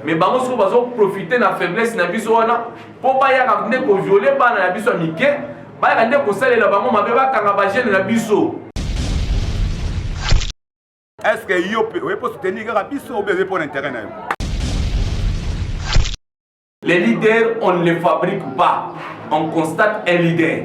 mais bango so bazo profiter na faiblesse na biso wana po ba ya ka ndeko violer bana na biso mike ba ya ndeko salela bango mabe ba kanga ba jeune na biso. Est-ce que yo peut soutenir ka biso ou bien pour l'intérêt na yo? Les leaders, on ne les fabrique pas, on constate un leader.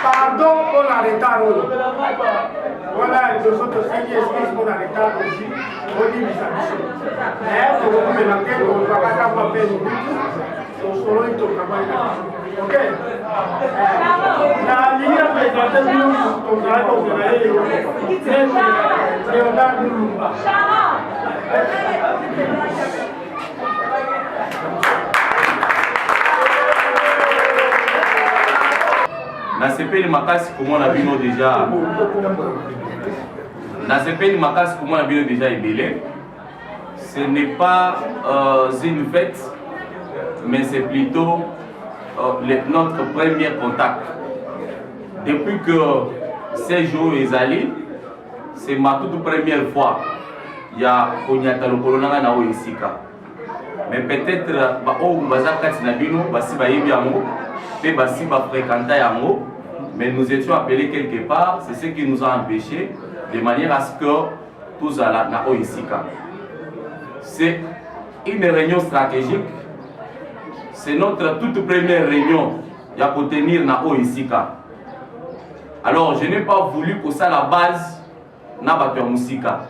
Pardon pour la retard. Voilà, les autres filles expliquent pour la retard aussi. On dit bizarre. Mais pour vous mélanger, on ne va pas faire son solo et tout travail. Ok? La ligne a présenté ton travail pour vous aller. Léonard Moulumba. Na sepeli makasi comment na bino déjà. Na sepeli makasi comment na bino déjà ebele. Ce n'est pas une fête, mais c'est plutôt notre premier contact. Depuis que ces jours est allé, c'est ma toute première fois. Il y a Konyata le colonel na Oisika. Mais peut-être au bazakati na bino basi ba yebi yango pe basi ba fréquenter yango, mais nous étions appelés quelque part, c'est ce qui nous a empêchés de manière à ce que tous à na Oisika. C'est une réunion stratégique. C'est notre toute première réunion à tenir na Oisika. Alors je n'ai pas voulu que ça la base na bato ya musika.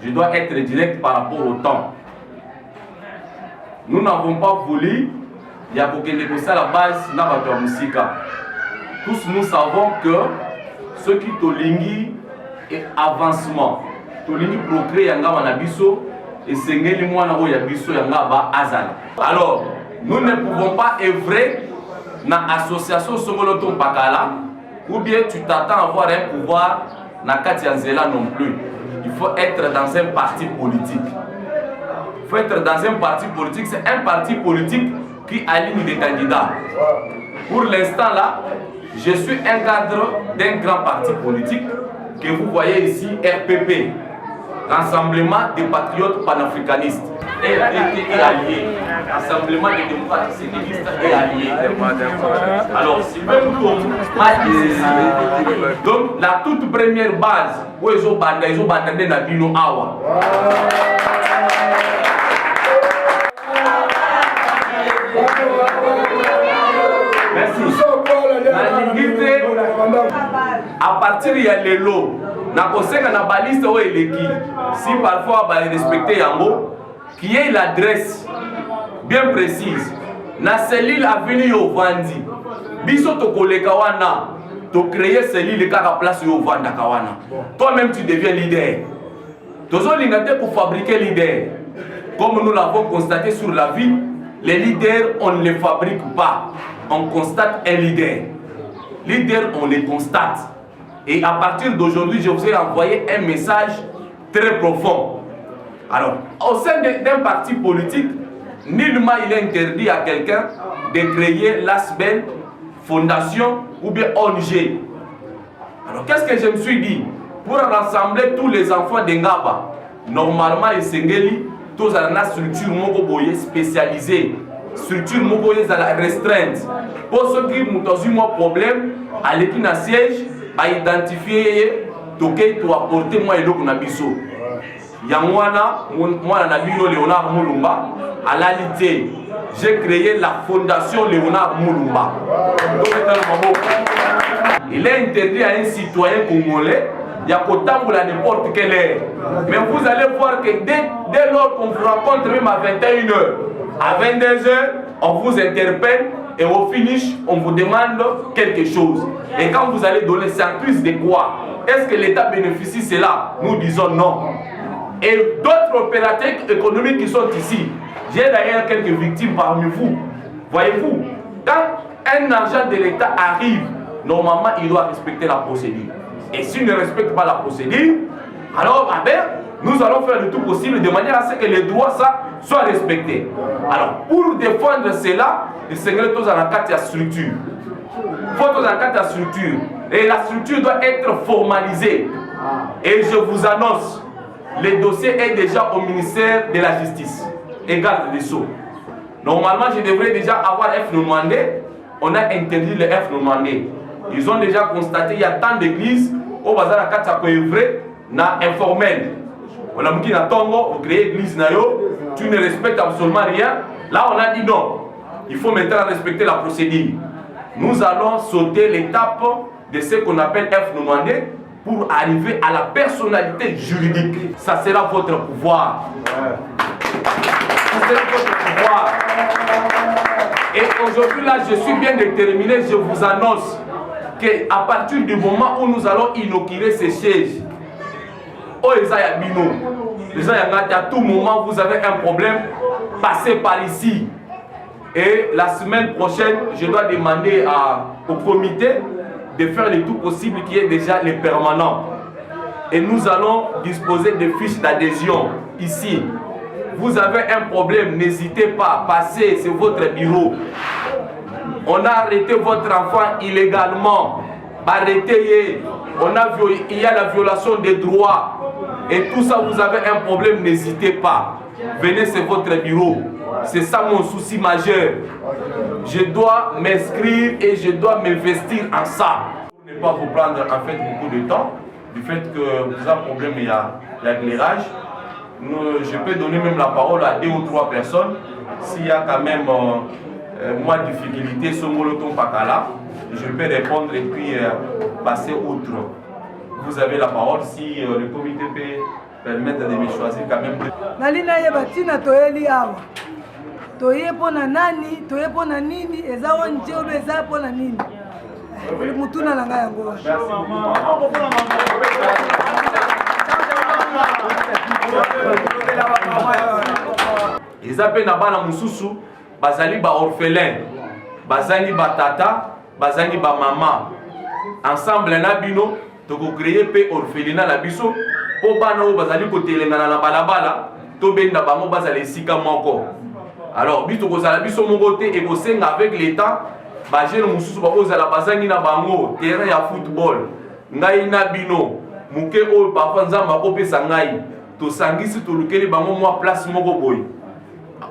Je dois être direct par rapport au temps. Nous n'avons pas voulu y a que ça la base na bato ya musika. Tous nous savons que ce qui tolingi est avancement. Tolingi progrès yanga wana biso et sengeli mwana oya biso yanga ba azala. Alors, nous ne pouvons pas œuvrer dans l'association Songoloton Pakala ou bien tu t'attends à avoir un pouvoir na kati ya nzela non plus. Il faut être dans un parti politique. Il faut être dans un parti politique. C'est un parti politique qui aligne des candidats. Pour l'instant là, je suis un cadre d'un grand parti politique que vous voyez ici, RPP, Rassemblement des patriotes panafricanistes. RDT et alliés. Rassemblement des démocrates sénégistes et alliés. Alors, si même nous, donc la toute première base, où ils ont bandé na bino awa. Merci. À partir de l'élo, na kosenga na baliste o eleki. Si parfois ba respecter yango, qui est l'adresse bien précise. Na cellule avenue yo vandi. Biso to koleka wana, to créer cellule kaka place yo vanda kawana. Toi-même tu deviens leader. Tozo lingate pour fabriquer leader. Comme nous l'avons constaté sur la vie, les leaders on ne les fabrique pas. On constate un leader. Leader, on les constate. Et à partir d'aujourd'hui, je vous ai envoyé un message très profond. Alors, au sein d'un parti politique, nullement il est interdit à quelqu'un de créer l'ASBEL, fondation ou bien ONG. Alors, qu'est-ce que je me suis dit? Pour rassembler tous les enfants d'Engaba, normalement, les Sengeli, tous à la structure mokoboye spécialisée, structure mokoboye à la restreinte. Pour ceux qui ont un problème, à l'équipe na siège, à identifier, toquer, to apporter moi et l'autre na biso. Yangwana, moi na bino Léonard Moulumba, à l'alité, j'ai créé la fondation Léonard Moulumba. Il est interdit à un citoyen congolais de à n'importe quelle heure. Mais vous allez voir que dès lors qu'on vous rencontre, même à 21h, à 22h, on vous interpelle et au finish, on vous demande quelque chose. Et quand vous allez donner, c'est en plus de quoi? Est-ce que l'État bénéficie de cela? Nous disons non. Et d'autres opérateurs économiques qui sont ici, j'ai d'ailleurs quelques victimes parmi vous. Voyez-vous, quand un agent de l'État arrive, normalement, il doit respecter la procédure. Et s'il ne respecte pas la procédure, alors nous allons faire le tout possible de manière à ce que les droits soient respectés. Alors, pour défendre cela, le Seigneur tous dans la carte de structure. Il faut tous dans la carte de structure. Et la structure doit être formalisée. Et je vous annonce, le dossier est déjà au ministère de la Justice et garde des Sceaux. Normalement, je devrais déjà avoir F Normandais. On a interdit le F Normandais. Ils ont déjà constaté qu'il y a tant d'églises au bazar à Katako vrai, na informel. On a dit na Tongo, vous créez église nayo, tu ne respectes absolument rien. Là, on a dit non. Il faut maintenant respecter la procédure. Nous allons sauter l'étape de ce qu'on appelle F Normandais pour arriver à la personnalité juridique. Ça sera votre pouvoir. Ça sera votre pouvoir. Et aujourd'hui, là, je suis bien déterminé, je vous annonce qu'à partir du moment où nous allons inaugurer ces sièges, à tout moment, vous avez un problème, passez par ici. Et la semaine prochaine, je dois demander au comité de faire le tout possible qui est déjà les permanents. Et nous allons disposer de fiches d'adhésion ici. Vous avez un problème, n'hésitez pas, passez, c'est votre bureau. On a arrêté votre enfant illégalement. Arrêtez-le. Il y a la violation des droits. Et tout ça, vous avez un problème, n'hésitez pas. Venez, c'est votre bureau. C'est ça mon souci majeur. Je dois m'inscrire et je dois m'investir en ça. Pour ne pas vous prendre en fait beaucoup de temps, du fait que vous avez un problème, il y a l'éclairage. Je peux donner même la parole à 2 ou 3 personnes. S'il y a quand même moins de difficultés sur Moloton Pakala, je peux répondre et puis passer outre. Vous avez la parole si le comité peut permettre de me choisir quand même. Nalina yebatina toeli awa. Toye pona nani, toye pona nini, eza wanje obeza pona nini. Mutuna nanga yango. Eza pe na bana mususu bazali ba orphelin, bazali ba tata, bazali ba mama. Ensemble na bino toko créer pe orphelinat na biso po bana o bazali kotelengana na balabala to benda bango bazali sika moko. Alors biso kozala biso moko te et kosenga avec l'état ba jeune mususu ba kozala bazangi na bango terrain ya football ngai na bino muke o papa nzamba kopesa ngai to sangisi to lukeli bango moi place moko boy.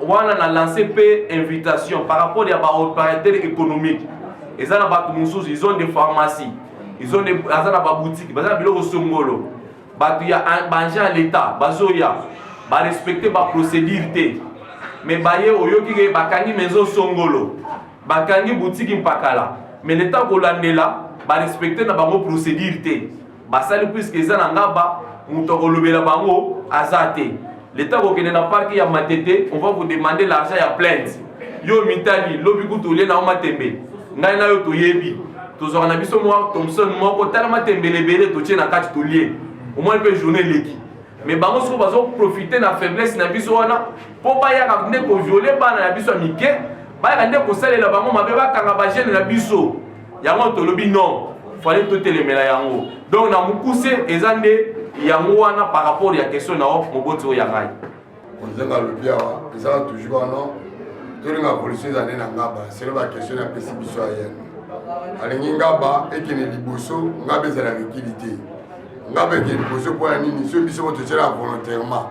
Wana na lancer pe invitation par rapport à ba opérateur économique. Ils ont ba mususu, ils ont des pharmacies. Ils ont des boutiques, ils ont des songolo. Il y a un gens à l'État, ils ont respecté la procédure. Mais ils ont maison songolo, ils ont boutique impakala. Mais l'État kolandela, ils ont respecté la procédure. Puisque ils ont l'État n'a pas qui a matete, on va vous demander l'argent à plainte. Yo mitali, lobi kutule na omatembe. Ngai na yo toyebi. Tozora na biso moi Thompson moko talama tembelebele to tient na kati to lié. Au moins pe journée leki. Mais bango so bazo profiter na faiblesse na biso wana po ba ya ka ne ko violer bana na biso mike, ba ya ne ko salela bango mabe ba kanga ba jeune na biso. Yango to lobi non, fallait to telemela yango. Donc na mukuse ezande yango wana par rapport ya question na moboti o yangai. Onzenga lobiawa, ezala toujours non. Tolinga police za nena ngaba, c'est la question ya pesi biso ayene. Alingi ngaba ekene liboso ngaba ezala liquidité. Ngaba ekene liboso po ya nini so biso moto tshela volontairement.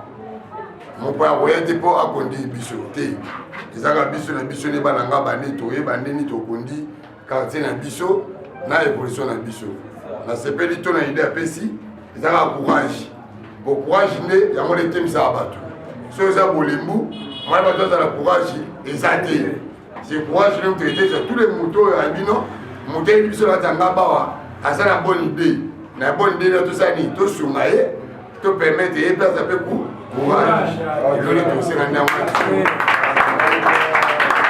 Mon père voyait po akondi biso te. Ezaka biso na biso ne bana ngaba ne to yeba ndeni to kondi quartier na biso na évolution na biso. Na sepeli to na idée pesi ezaka courage. Pour courage ne ya mo le temisa abatu. soki oza bolembu mwana bato azala courage eza te. C'est courage même traité sur tous les motos à bino moto yebi biso batanga bawa aza na bonne idée na bonne idée na tosani tosunga ye to permettre ye place ape ku courage eloli tosenga ndango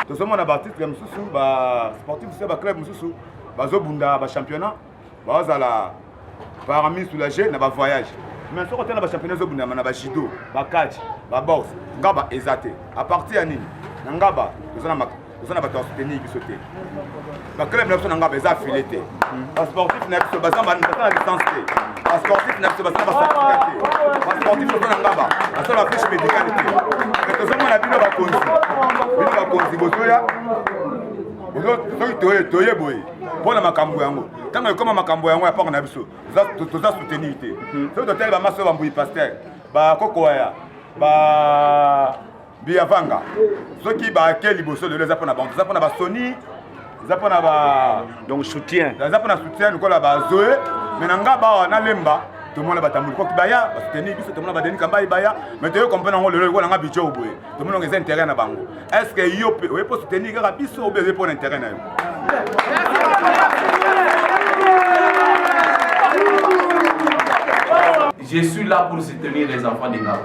tozomona baartiste ya mosusu basportif mosusu ya baclub mosusu bazobunda bachampionnat bazala parmi soulagé na bavoyage mais soki otala bachampionnat ezobundama na bajido bakach babox ngaba eza te a partir ya nini na ngaba toza na bato ya soutenir biso te baclub na biso na ngaba eza affilé te basportif na biso baza na licence te basportif na biso baza na bacertificat te basportif toza na ngaba basala bafiche médicale te mais tozomona bino bakonzi bozoya soki toye boye mpona makambo yango ntango ekoma makambo yango ya port na biso toza soutenir te soki totali bamaso bambui paster bakokoya biyavanga soki bake liboso lelo eza mpona bango eza mpona basoni eza mpona donc soutien eza mpona soutien lokola bazoe me na nga bawa nalemba tomona batambuli koki baya basoutenir biso tomona badeni kamba baya mais toyo comprendre yango lelo lokola nga budget oboye tomona ngo eza intérêt na bango est ce que yo oye mpo soutenir kaka biso obe eza mpona intérêt na yo. Je suis là pour soutenir les enfants de Ngaba.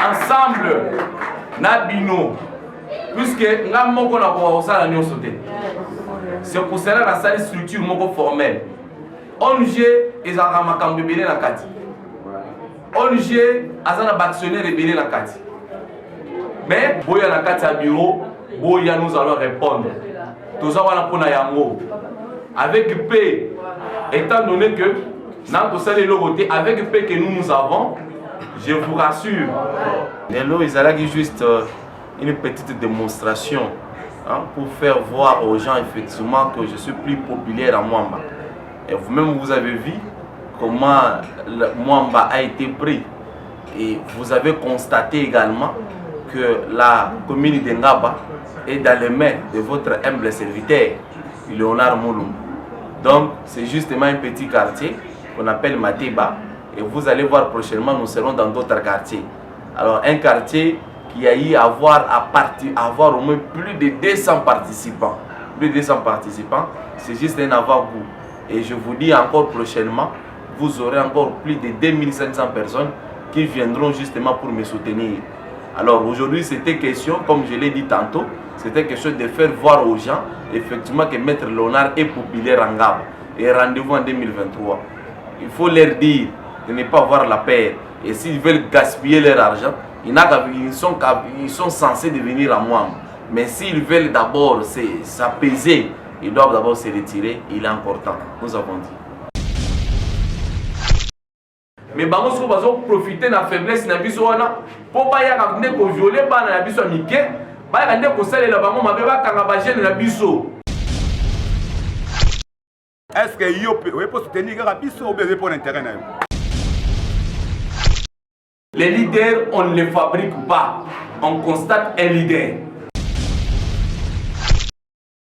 Ensemble, Nabino, puisque nga moko na ko osala nyonso te. C'est pour cela na sali structure moko formelle. ONG ezaka makambo ebele na kati. ONG azana actionnaire ebele na kati. Mais boya na kati ya bureau, boya nous allons répondre. Toza wana pona yango. Avec paix, étant donné que avec paix que nous avons, je vous rassure. Lélo, ils allaient juste une petite démonstration pour faire voir aux gens effectivement que je suis plus populaire à Mwamba. Et vous-même, vous avez vu comment Mwamba a été pris. Et vous avez constaté également que la commune de Ngaba est dans les mains de votre humble serviteur, Léonard Moulou. Donc, c'est justement un petit quartier qu'on appelle Mateba. Et vous allez voir prochainement, nous serons dans d'autres quartiers. Alors, un quartier qui a eu à avoir au moins plus de 200 participants. Plus de 200 participants, c'est juste un avant-goût. Et je vous dis encore prochainement, vous aurez encore plus de 2500 personnes qui viendront justement pour me soutenir. Alors, aujourd'hui, c'était question, comme je l'ai dit tantôt, c'était quelque chose de faire voir aux gens effectivement que Maître Léonard est populaire en Ngaba. Et rendez-vous en 2023. Il faut leur dire de ne pas avoir la paix. Et s'ils veulent gaspiller leur argent, ils sont censés devenir à moi. Mais s'ils veulent d'abord s'apaiser, ils doivent d'abord se retirer. Il est important. Nous avons dit. Mais bango soko bazo profiter na faiblesse na biso wana po ba ya ka ndeko violer bana na biso mike ba ya ndeko salela bango mabe ba kanga ba jeune na biso. Est-ce que yo peut soutenir kaka biso ou bien pour l'intérêt na yo? Les leaders, on ne les fabrique pas. On constate un leader.